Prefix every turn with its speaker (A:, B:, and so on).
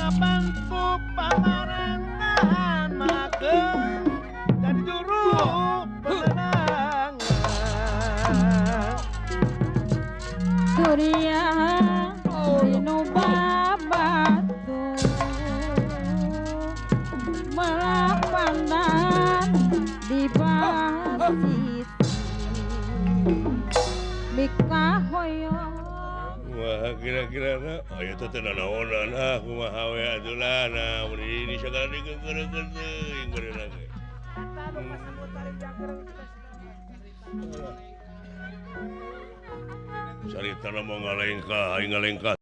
A: ngabantu pamarantahan mageung dan juru penerangan
B: Surya Dinu babatu melapandan di basis Bika hoyong
C: wah kira-kira ayo teh nanaonan kumaha we atulah nah ini segala digeugeureukeun teuing beureulah ge Sarita mah ngalengkah aing ngalengkah